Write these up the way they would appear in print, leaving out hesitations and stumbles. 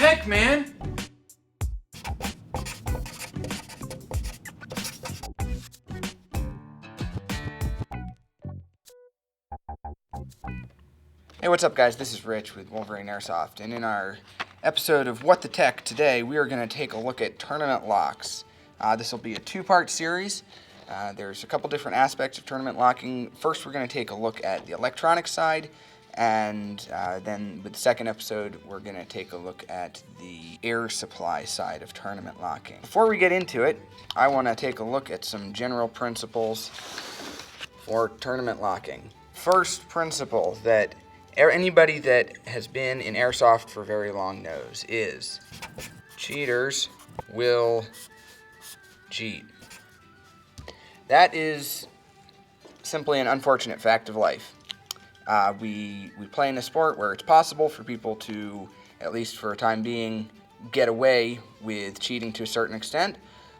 tech, man? Hey, what's up guys? This is Rich with Wolverine Airsoft, and in our episode of What the Tech today, we are going to take a look at tournament locks. This will be a two-part series. There's a couple different aspects of tournament locking. First, we're going to take a look at the electronic side, and then with the second episode, we're going to take a look at the air supply side of tournament locking. Before we get into it, I want to take a look at some general principles for tournament locking. First principle that anybody that has been in Airsoft for very long knows is cheaters will cheat. That is simply an unfortunate fact of life. We play in a sport where it's possible for people to, at least for a time being, get away with cheating to a certain extent.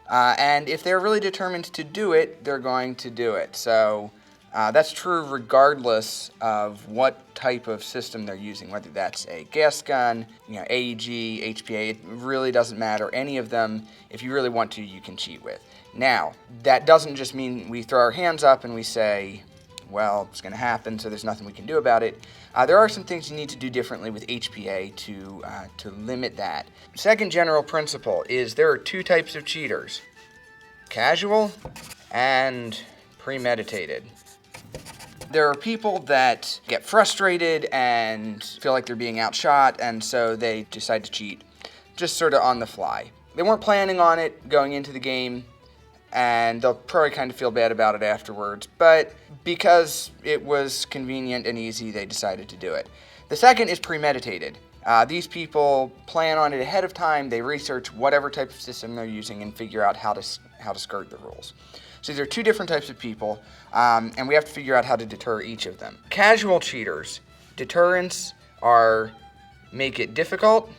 And if they're really determined to do it, they're going to do it. So that's true regardless of what type of system they're using, whether that's a gas gun, AEG, HPA, it really doesn't matter. Any of them, if you really want to, you can cheat with. Now, that doesn't just mean we throw our hands up and we say, well, it's going to happen, so there's nothing we can do about it. There are some things you need to do differently with HPA to limit that. Second general principle is there are two types of cheaters: casual and premeditated. There are people that get frustrated and feel like they're being outshot, and so they decide to cheat just sort of on the fly. They weren't planning on it going into the game, and they'll probably kind of feel bad about it afterwards, but because it was convenient and easy, they decided to do it. The second is premeditated. These people plan on it ahead of time. They research whatever type of system they're using and figure out how to skirt the rules. So there are two different types of people, and we have to figure out how to deter each of them. Casual cheaters, deterrents make it difficult.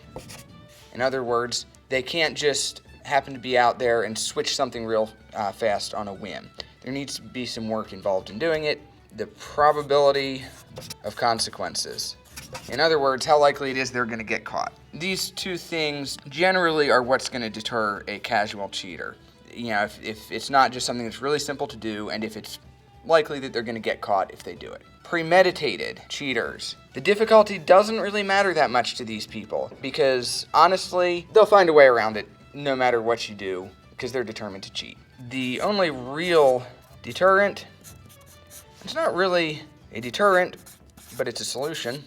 In other words, they can't just happen to be out there and switch something real fast on a whim. There needs to be some work involved in doing it. The probability of consequences. In other words, how likely it is they're going to get caught. These two things generally are what's going to deter a casual cheater. If it's not just something that's really simple to do, and if it's likely that they're going to get caught if they do it. Premeditated cheaters. The difficulty doesn't really matter that much to these people, because honestly, they'll find a way around it no matter what you do, because they're determined to cheat. The only real deterrent, it's not really a deterrent, but it's a solution,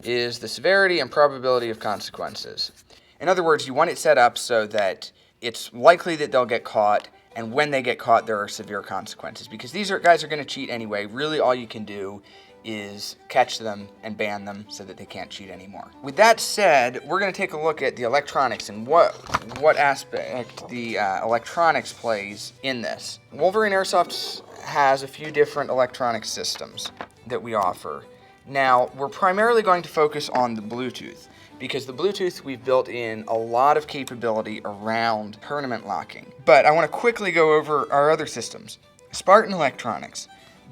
is the severity and probability of consequences. In other words, you want it set up so that it's likely that they'll get caught, and when they get caught, there are severe consequences. Because these guys are going to cheat anyway. Really, all you can do is catch them and ban them so that they can't cheat anymore. With that said, we're going to take a look at the electronics and what aspect the electronics plays in this. Wolverine Airsoft has a few different electronic systems that we offer. Now, we're primarily going to focus on the Bluetooth, because the Bluetooth, we've built in a lot of capability around tournament locking. But I want to quickly go over our other systems. Spartan Electronics.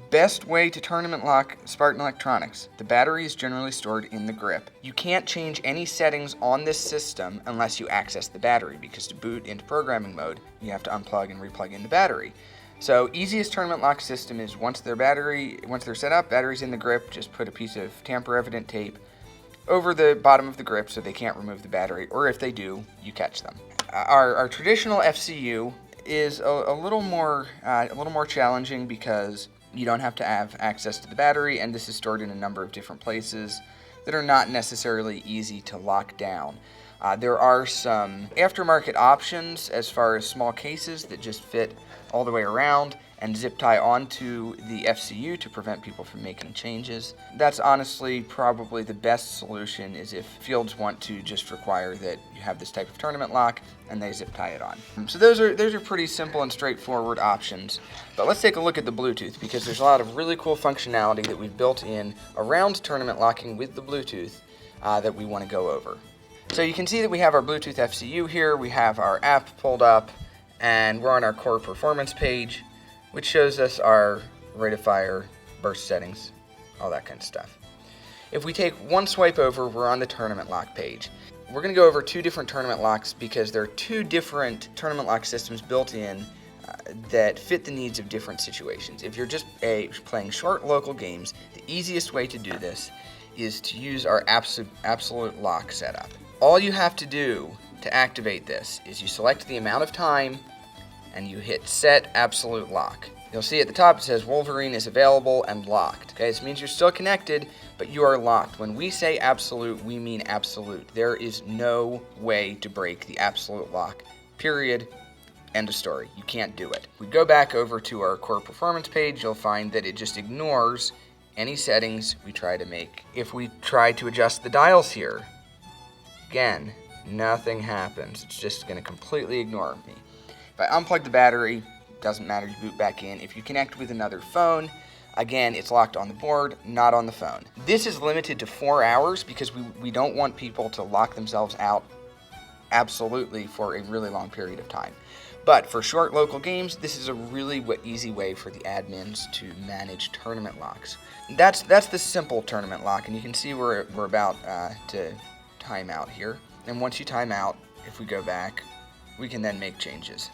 Best way to tournament lock Spartan Electronics. The battery is generally stored in the grip. You can't change any settings on this system unless you access the battery, because to boot into programming mode, you have to unplug and replug in the battery. So easiest tournament lock system is once they're set up, battery's in the grip, just put a piece of tamper-evident tape over the bottom of the grip so they can't remove the battery, or if they do, you catch them. Our traditional FCU is a little more challenging because you don't have to have access to the battery, and this is stored in a number of different places that are not necessarily easy to lock down. There are some aftermarket options as far as small cases that just fit all the way around and zip tie onto the FCU to prevent people from making changes. That's honestly probably the best solution, is if fields want to just require that you have this type of tournament lock and they zip tie it on. So those are pretty simple and straightforward options. But let's take a look at the Bluetooth, because there's a lot of really cool functionality that we've built in around tournament locking with the Bluetooth that we want to go over. So you can see that we have our Bluetooth FCU here, we have our app pulled up, and we're on our core performance page, which shows us our rate of fire, burst settings, all that kind of stuff. If we take one swipe over, we're on the tournament lock page. we're going to go over two different tournament locks because there are two different tournament lock systems built in that fit the needs of different situations. If you're just playing short local games, the easiest way to do this is to use our absolute lock setup. All you have to do to activate this is you select the amount of time and you hit set absolute lock. You'll see at the top it says Wolverine is available and locked. Okay, this means you're still connected, but you are locked. When we say absolute, we mean absolute. There is no way to break the absolute lock. Period. End of story. You can't do it. We go back over to our core performance page, you'll find that it just ignores any settings we try to make. If we try to adjust the dials here, again, nothing happens. It's just going to completely ignore me. If I unplug the battery, doesn't matter, you boot back in. If you connect with another phone, again, it's locked on the board, not on the phone. This is limited to 4 hours because we don't want people to lock themselves out absolutely for a really long period of time. But for short local games, this is a really easy way for the admins to manage tournament locks. That's the simple tournament lock, and you can see we're about to time out here. And once you time out, if we go back, we can then make changes.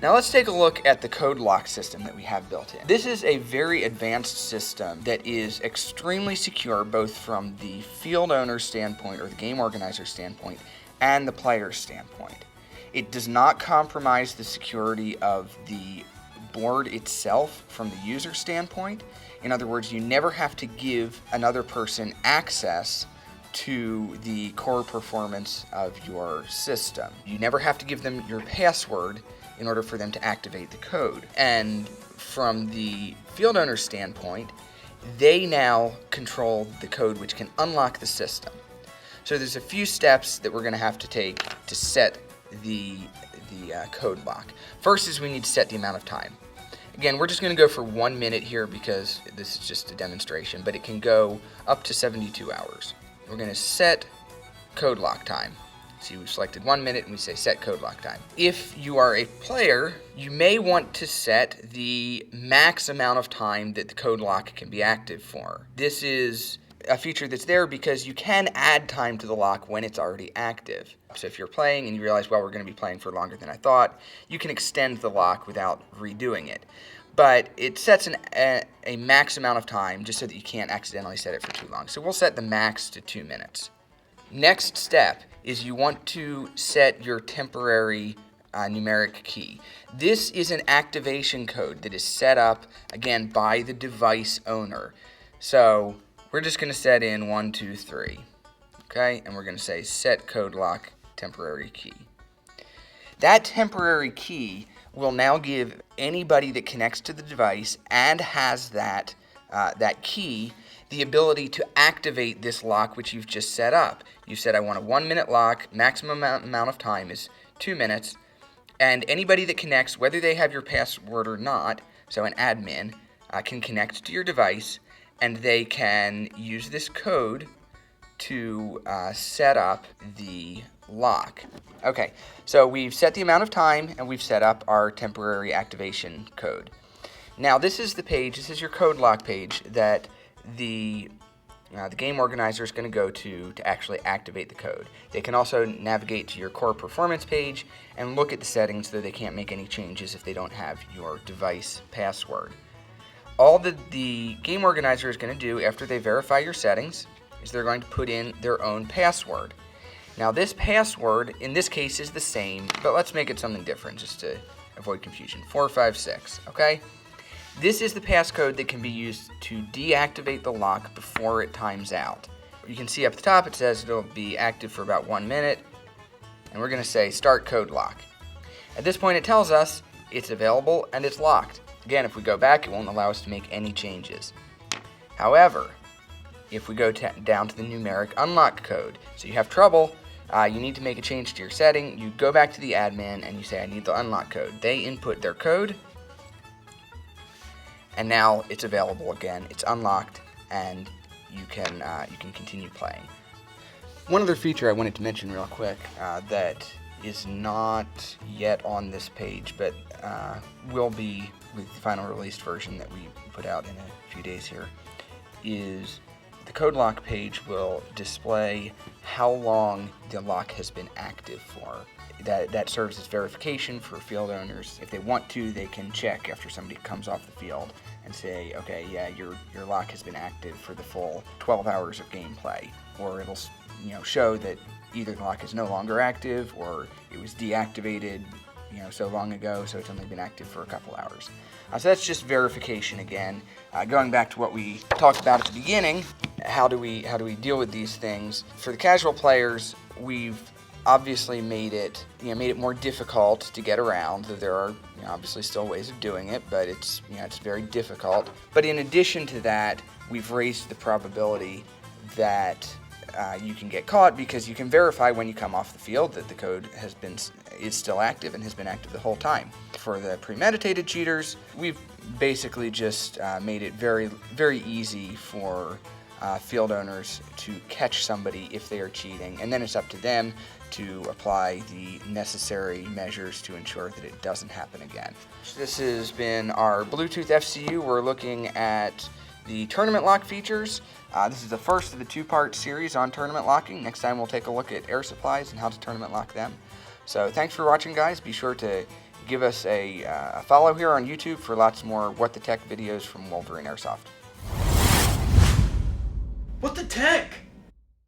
Now let's take a look at the code lock system that we have built in. This is a very advanced system that is extremely secure both from the field owner's standpoint or the game organizer's standpoint and the player's standpoint. It does not compromise the security of the board itself from the user standpoint. In other words, you never have to give another person access to the core performance of your system. You never have to give them your password in order for them to activate the code. And from the field owner's standpoint, they now control the code which can unlock the system. So there's a few steps that we're going to have to take to set the code lock. First is we need to set the amount of time. Again, we're just going to go for 1 minute here because this is just a demonstration, but it can go up to 72 hours. We're going to set code lock time. See, we've selected 1 minute and we say set code lock time. If you are a player, you may want to set the max amount of time that the code lock can be active for. This is a feature that's there because you can add time to the lock when it's already active. So if you're playing and you realize, well, we're going to be playing for longer than I thought, you can extend the lock without redoing it. But it sets a max amount of time just so that you can't accidentally set it for too long. So we'll set the max to 2 minutes. Next step is you want to set your temporary numeric key. This is an activation code that is set up, again, by the device owner. So we're just going to set in 1, 2, 3, okay? And we're going to say set code lock temporary key. That temporary key will now give anybody that connects to the device and has that key the ability to activate this lock which you've just set up. You said I want a 1 minute lock, maximum amount of time is 2 minutes, and anybody that connects, whether they have your password or not, so an admin, can connect to your device and they can use this code to set up the lock. Okay, so we've set the amount of time and we've set up our temporary activation code. Now this is the page, this is your code lock page that the game organizer is going to go to actually activate the code. They can also navigate to your core performance page and look at the settings, though they can't make any changes if they don't have your device password. All the game organizer is going to do after they verify your settings is they're going to put in their own password. Now this password in this case is the same, but let's make it something different just to avoid confusion. 456, okay? This is the passcode that can be used to deactivate the lock before it times out. You can see up the top it says it'll be active for about 1 minute, and we're going to say start code lock. At this point it tells us it's available and it's locked. Again, if we go back, it won't allow us to make any changes. However, if we go down to the numeric unlock code, so you have trouble, you need to make a change to your setting, you go back to the admin and you say I need the unlock code. They input their code, and now it's available again. It's unlocked, and you can continue playing. One other feature I wanted to mention real quick that is not yet on this page, but will be with the final released version that we put out in a few days here, is The code lock page will display how long the lock has been active for. That serves as verification for field owners. If they want to, they can check after somebody comes off the field and say, okay, yeah, your lock has been active for the full 12 hours of gameplay. Or it'll show that either the lock is no longer active or it was deactivated so long ago, so it's only been active for a couple hours. So that's just verification again. Going back to what we talked about at the beginning, how do we deal with these things? For the casual players, we've obviously made it more difficult to get around. There are obviously still ways of doing it, but it's very difficult. But in addition to that, we've raised the probability that you can get caught, because you can verify when you come off the field that the code is still active and has been active the whole time. For the premeditated cheaters, we've basically just made it very, very easy for field owners to catch somebody if they are cheating, and then it's up to them to apply the necessary measures to ensure that it doesn't happen again. This has been our Bluetooth FCU. We're looking at the tournament lock features. This is the first of the two-part series on tournament locking. Next time we'll take a look at air supplies and how to tournament lock them. So thanks for watching, guys. Be sure to give us a follow here on YouTube for lots more What the Tech videos from Wolverine Airsoft. What the tech?